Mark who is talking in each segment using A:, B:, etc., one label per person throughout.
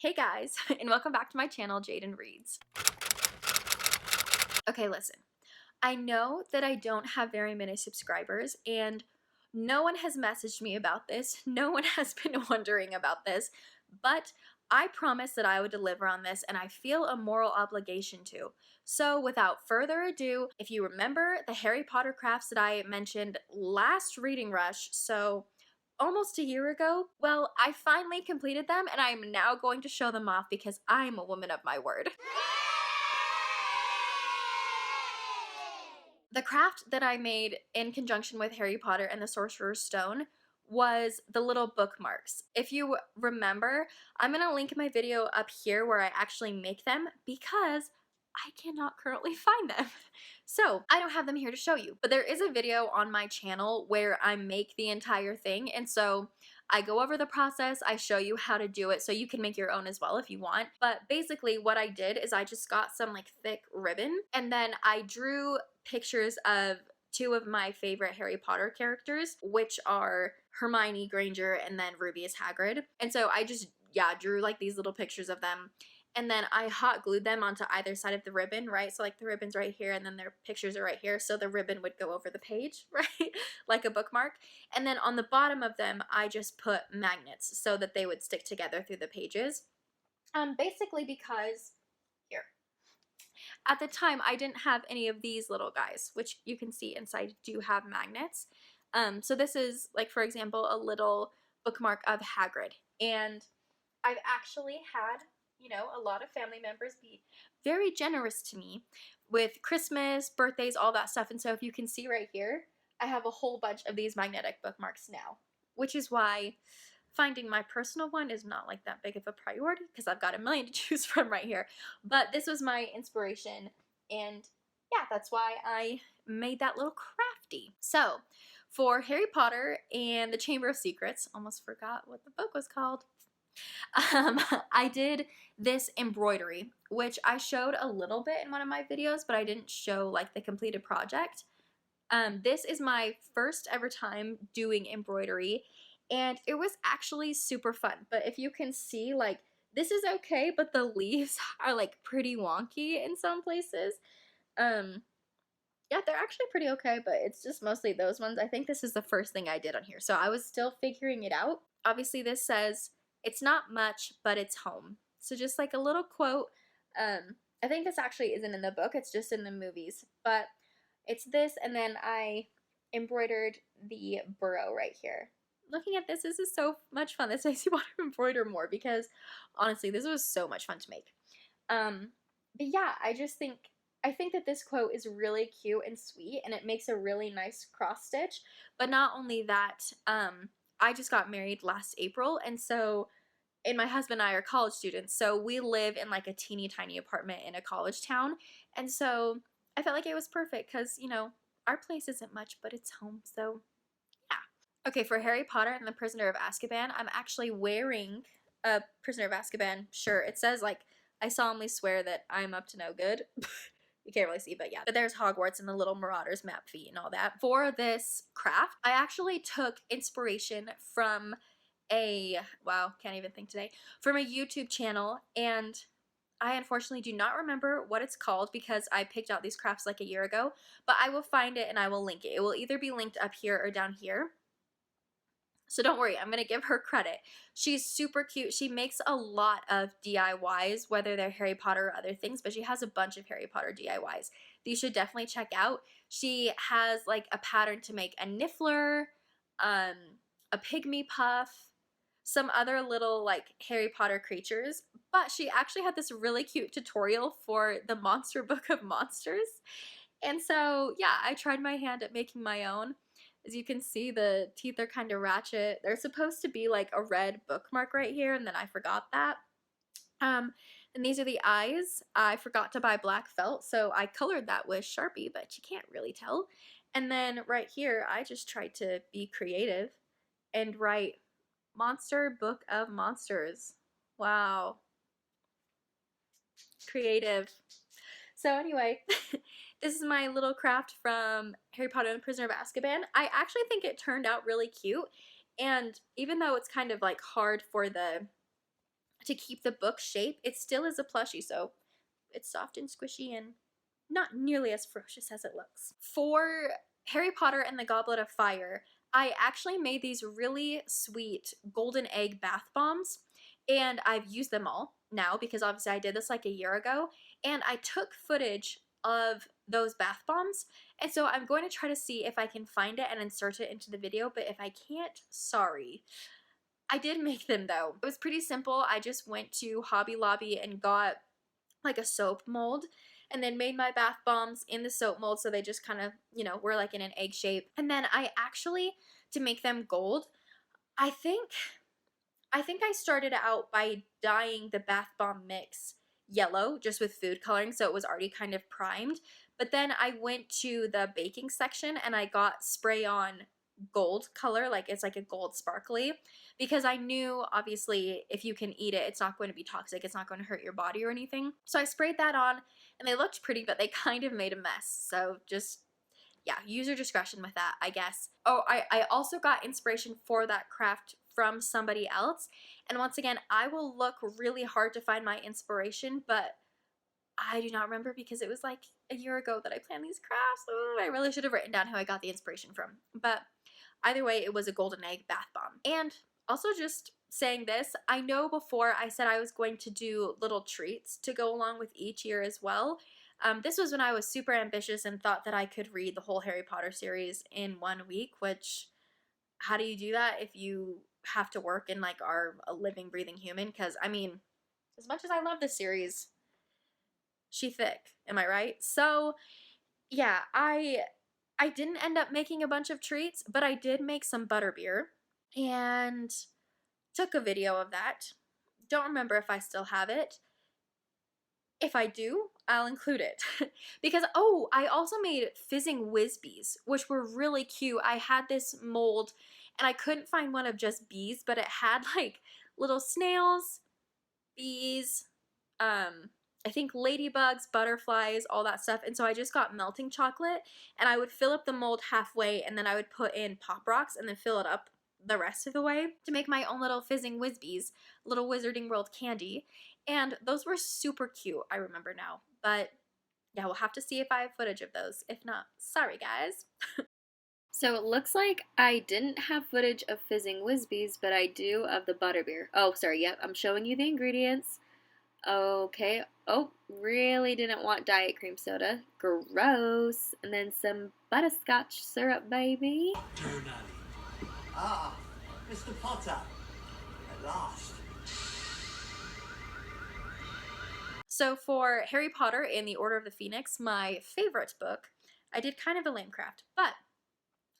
A: Hey guys, and welcome back to my channel, Jayden.reads. Okay, listen. I know that I don't have very many subscribers, and no one has messaged me about this. No one has been wondering about this, but I promised that I would deliver on this, and I feel a moral obligation to. So without further ado, if you remember the Harry Potter crafts that I mentioned last reading rush, so almost a year ago, well, I finally completed them, and I'm now going to show them off because I'm a woman of my word. The craft that I made in conjunction with Harry Potter and the Sorcerer's Stone was the little bookmarks. If you remember, I'm going to link my video up here where I actually make them because I cannot currently find them. So I don't have them here to show you, but there is a video on my channel where I make the entire thing, and so I go over the process, I show you how to do it so you can make your own as well if you want. But basically what I did is I just got some like thick ribbon, and then I drew pictures of two of my favorite Harry Potter characters, which are Hermione Granger and then Rubius Hagrid. And so I just, drew like these little pictures of them. And then I hot glued them onto either side of the ribbon, right? So like the ribbon's right here and then their pictures are right here. So the ribbon would go over the page, right? Like a bookmark. And then on the bottom of them, I just put magnets so that they would stick together through the pages. Basically because, here. At the time, I didn't have any of these little guys, which you can see inside do have magnets. So this is, like, for example, a little bookmark of Hagrid. And I've actually had, a lot of family members be very generous to me with Christmas, birthdays, all that stuff. And so if you can see right here, I have a whole bunch of these magnetic bookmarks now, which is why finding my personal one is not like that big of a priority because I've got a million to choose from right here. But this was my inspiration, and yeah, that's why I made that little crafty. So for Harry Potter and the Chamber of Secrets, almost forgot what the book was called, I did this embroidery, which I showed a little bit in one of my videos, but I didn't show like the completed project. This is my first ever time doing embroidery, and it was actually super fun. But if you can see, like, this is okay, but the leaves are like pretty wonky in some places. Yeah, they're actually pretty okay, but it's just mostly those ones. I think this is the first thing I did on here, so I was still figuring it out. Obviously, this says, "It's not much, but it's home." So just like a little quote. I think this actually isn't in the book, it's just in the movies, but it's this, and then I embroidered the burrow right here. Looking at this is so much fun. This makes me want to embroider more because honestly, this was so much fun to make. But yeah, I think that this quote is really cute and sweet, and it makes a really nice cross stitch. But not only that, I just got married last April, and my husband and I are college students, so we live in like a teeny tiny apartment in a college town, and so I felt like it was perfect because, our place isn't much, but it's home, so yeah. Okay, for Harry Potter and the Prisoner of Azkaban, I'm actually wearing a Prisoner of Azkaban shirt. It says, like, "I solemnly swear that I'm up to no good." You can't really see, but yeah. But there's Hogwarts and the little Marauders map feet and all that. For this craft, I actually took inspiration from can't even think today, from a YouTube channel, and I unfortunately do not remember what it's called because I picked out these crafts like a year ago, but I will find it and I will link it. It will either be linked up here or down here. So don't worry, I'm going to give her credit. She's super cute. She makes a lot of DIYs, whether they're Harry Potter or other things, but she has a bunch of Harry Potter DIYs. These should definitely check out. She has like a pattern to make a Niffler, a pygmy puff, some other little like Harry Potter creatures, but she actually had this really cute tutorial for the Monster Book of Monsters. And so, yeah, I tried my hand at making my own. As you can see, the teeth are kind of ratchet. They're supposed to be like a red bookmark right here, and then I forgot that. And these are the eyes. I forgot to buy black felt, so I colored that with Sharpie, but you can't really tell. And then right here, I just tried to be creative and write Monster Book of Monsters. Wow. Creative. So anyway, this is my little craft from Harry Potter and the Prisoner of Azkaban. I actually think it turned out really cute, and even though it's kind of like hard for the to keep the book shape. It still is a plushie, so it's soft and squishy and not nearly as ferocious as it looks. For Harry Potter and the Goblet of Fire, I actually made these really sweet golden egg bath bombs, and I've used them all now because obviously I did this like a year ago, and I took footage of those bath bombs, and so I'm going to try to see if I can find it and insert it into the video, but if I can't, sorry. I did make them though. It was pretty simple. I just went to Hobby Lobby and got like a soap mold and then made my bath bombs in the soap mold, so they just kind of, you know, were like in an egg shape. And then I actually, to make them gold, I think I started out by dyeing the bath bomb mix yellow just with food coloring, so it was already kind of primed. But then I went to the baking section and I got spray on gold color, like it's like a gold sparkly, because I knew obviously if you can eat it, it's not going to be toxic, it's not going to hurt your body or anything. So I sprayed that on and they looked pretty, but they kind of made a mess. So just, yeah, use your discretion with that, I guess. Oh, I also got inspiration for that craft from somebody else. And once again, I will look really hard to find my inspiration, but I do not remember because it was like a year ago that I planned these crafts. Oh, I really should have written down who I got the inspiration from. But either way, it was a golden egg bath bomb. And also just saying this, I know before I said I was going to do little treats to go along with each year as well. This was when I was super ambitious and thought that I could read the whole Harry Potter series in 1 week, which, how do you do that if you have to work and like are a living, breathing human? Because, I mean, as much as I love this series, she thick, am I right? So, yeah, I didn't end up making a bunch of treats, but I did make some butterbeer and took a video of that. Don't remember if I still have it. If I do, I'll include it. Because, oh, I also made Fizzing Whispies, which were really cute. I had this mold, and I couldn't find one of just bees, but it had, like, little snails, bees, I think ladybugs, butterflies, all that stuff. And so I just got melting chocolate, and I would fill up the mold halfway, and then I would put in Pop Rocks, and then fill it up the rest of the way to make my own little Fizzing Whispies, little Wizarding World candy. And those were super cute, I remember now. But yeah, we'll have to see if I have footage of those. If not, sorry guys. So it looks like I didn't have footage of Fizzing Whispies, but I do of the butterbeer. Oh, sorry, yep, I'm showing you the ingredients. Okay, oh, really didn't want diet cream soda. Gross. And then some butterscotch syrup, baby.
B: Ah, Mr. Potter, at last.
A: So for Harry Potter and the Order of the Phoenix, my favorite book, I did kind of a lame craft, but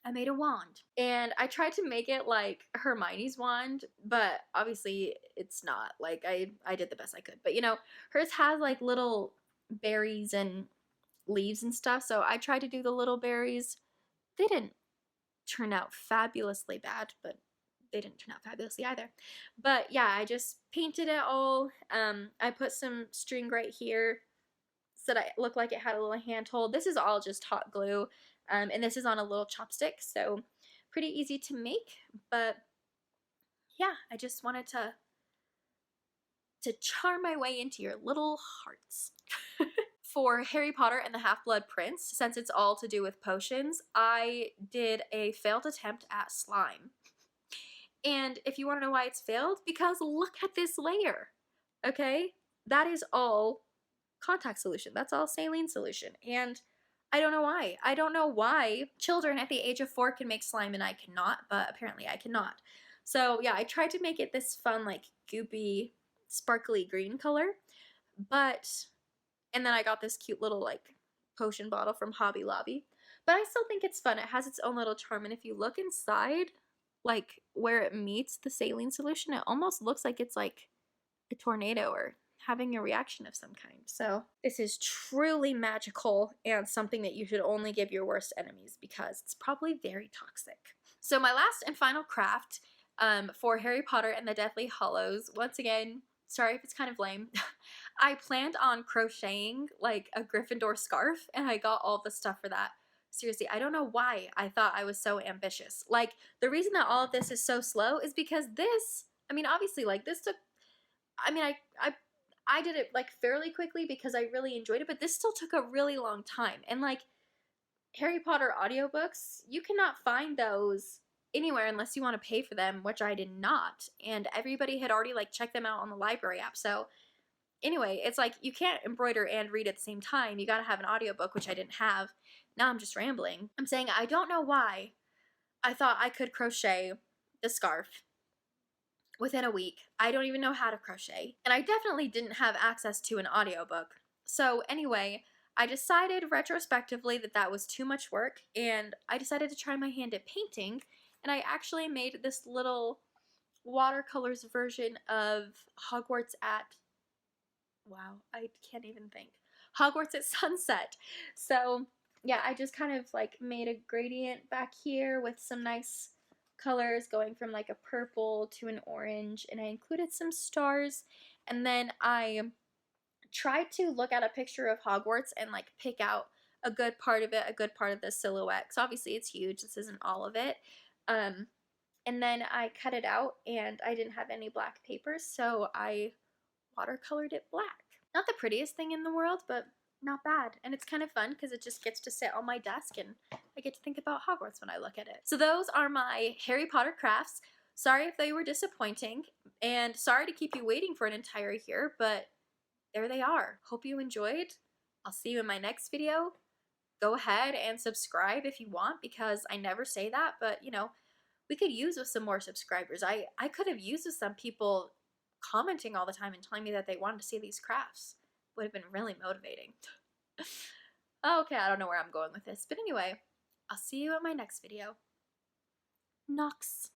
A: I made a wand. And I tried to make it like Hermione's wand, but obviously it's not. Like, I did the best I could. But, you know, hers has like little berries and leaves and stuff, so I tried to do the little berries. They didn't turn out fabulously bad, but they didn't turn out fabulously either. But yeah, I just painted it all. I put some string right here so that it looked like it had a little handhold. This is all just hot glue, and this is on a little chopstick, so pretty easy to make. But yeah, I just wanted to charm my way into your little hearts. For Harry Potter and the Half-Blood Prince, since it's all to do with potions, I did a failed attempt at slime. And if you want to know why it's failed, because look at this layer, okay? That is all contact solution. That's all saline solution. And I don't know why. I don't know why children at the age of 4 can make slime and I cannot, but apparently I cannot. So yeah, I tried to make it this fun, like, goopy, sparkly green color, and then I got this cute little, like, potion bottle from Hobby Lobby. But I still think it's fun. It has its own little charm, and if you look inside, like, where it meets the saline solution, it almost looks like it's, like, a tornado or having a reaction of some kind. So this is truly magical and something that you should only give your worst enemies because it's probably very toxic. So my last and final craft for Harry Potter and the Deathly Hallows, once again, sorry if it's kind of lame, I planned on crocheting like a Gryffindor scarf, and I got all the stuff for that. Seriously, I don't know why I thought I was so ambitious. Like, the reason that all of this is so slow is because this, I mean, obviously, like, this took I mean, I did it like fairly quickly because I really enjoyed it, but this still took a really long time. And like Harry Potter audiobooks, you cannot find those anywhere unless you want to pay for them, which I did not. And everybody had already like checked them out on the library app. So anyway, it's like you can't embroider and read at the same time. You got to have an audiobook, which I didn't have. Now I'm just rambling. I'm saying I don't know why I thought I could crochet the scarf within a week. I don't even know how to crochet. And I definitely didn't have access to an audiobook. So anyway, I decided retrospectively that that was too much work, and I decided to try my hand at painting, and I actually made this little watercolors version of Hogwarts at, wow, I can't even think. Hogwarts at sunset. So yeah, I just kind of like made a gradient back here with some nice colors going from like a purple to an orange, and I included some stars, and then I tried to look at a picture of Hogwarts and like pick out a good part of it, a good part of the silhouette, because obviously it's huge, this isn't all of it. And then I cut it out, and I didn't have any black papers, so I watercolored it black. Not the prettiest thing in the world, but not bad. And it's kind of fun because it just gets to sit on my desk and I get to think about Hogwarts when I look at it. So those are my Harry Potter crafts. Sorry if they were disappointing, and sorry to keep you waiting for an entire year, but there they are. Hope you enjoyed. I'll see you in my next video. Go ahead and subscribe if you want, because I never say that, but you know, we could use with some more subscribers. I could have used with some people commenting all the time and telling me that they wanted to see these crafts. Would have been really motivating. Okay, I don't know where I'm going with this, but anyway, I'll see you in my next video. Nox.